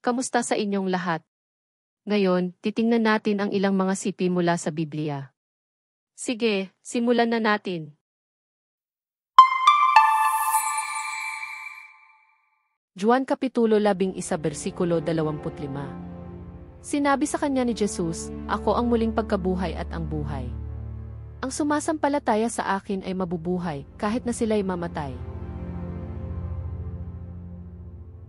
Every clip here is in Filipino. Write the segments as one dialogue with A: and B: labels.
A: Kamusta sa inyong lahat? Ngayon, titingnan natin ang ilang mga sipi mula sa Biblia. Sige, simulan na natin. Juan Kapitulo 11 versikulo 25. Sinabi sa kanya ni Jesus, "Ako ang muling pagkabuhay at ang buhay. Ang sumasampalataya sa akin ay mabubuhay, kahit na sila'y mamatay."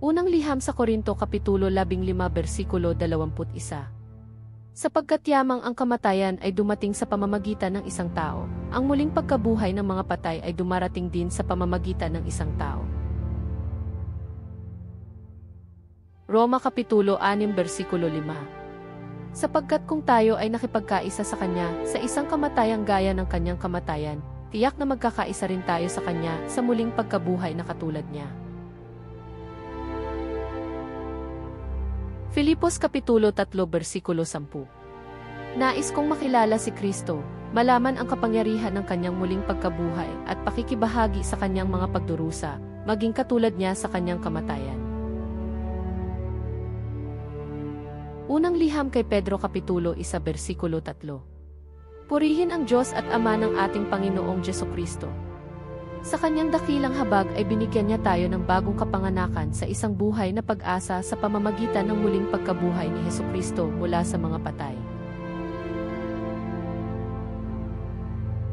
A: Unang liham sa Korinto Kapitulo 15 versikulo 21. Sapagkat yamang ang kamatayan ay dumating sa pamamagitan ng isang tao, ang muling pagkabuhay ng mga patay ay dumarating din sa pamamagitan ng isang tao. Roma Kapitulo 6 versikulo 5. Sapagkat kung tayo ay nakipagkaisa sa Kanya sa isang kamatayang gaya ng Kanyang kamatayan, tiyak na magkakaisa rin tayo sa Kanya sa muling pagkabuhay na katulad niya. Filipos Kapitulo 3 versikulo 10. Nais kong makilala si Kristo, malaman ang kapangyarihan ng Kanyang muling pagkabuhay at pakikibahagi sa Kanyang mga pagdurusa, maging katulad niya sa Kanyang kamatayan. Unang liham kay Pedro Kapitulo 1 versikulo 3. Purihin ang Diyos at Ama ng ating Panginoong Jesucristo. Sa Kanyang dakilang habag ay binigyan niya tayo ng bagong kapanganakan sa isang buhay na pag-asa sa pamamagitan ng muling pagkabuhay ni Jesucristo mula sa mga patay.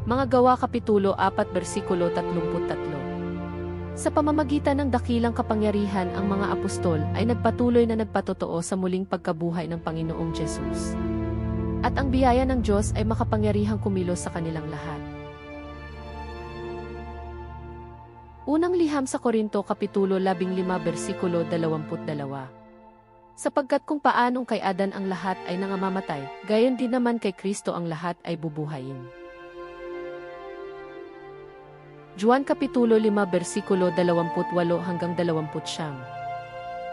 A: Mga Gawa Kapitulo 4 versikulo 33. Sa pamamagitan ng dakilang kapangyarihan ang mga apostol ay nagpatuloy na nagpatotoo sa muling pagkabuhay ng Panginoong Jesus. At ang biyaya ng Diyos ay makapangyarihang kumilos sa kanilang lahat. Unang liham sa Korinto Kapitulo 15 versikulo 22. Sapagkat kung paanong kay Adan ang lahat ay nangamamatay, gayon din naman kay Kristo ang lahat ay bubuhayin. Juan Kapitulo 5 versikulo 28 hanggang 29.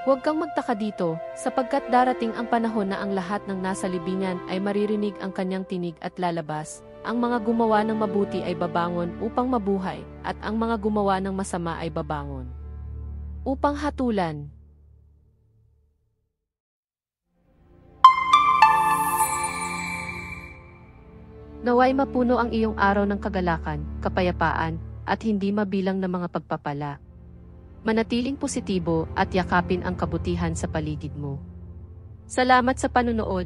A: Huwag kang magtaka dito, sapagkat darating ang panahon na ang lahat ng nasa libingan ay maririnig ang Kanyang tinig at lalabas. Ang mga gumawa ng mabuti ay babangon upang mabuhay, at ang mga gumawa ng masama ay babangon upang hatulan. Naway mapuno ang iyong araw ng kagalakan, kapayapaan, at hindi mabilang na mga pagpapala. Manatiling positibo at yakapin ang kabutihan sa paligid mo. Salamat sa panunood.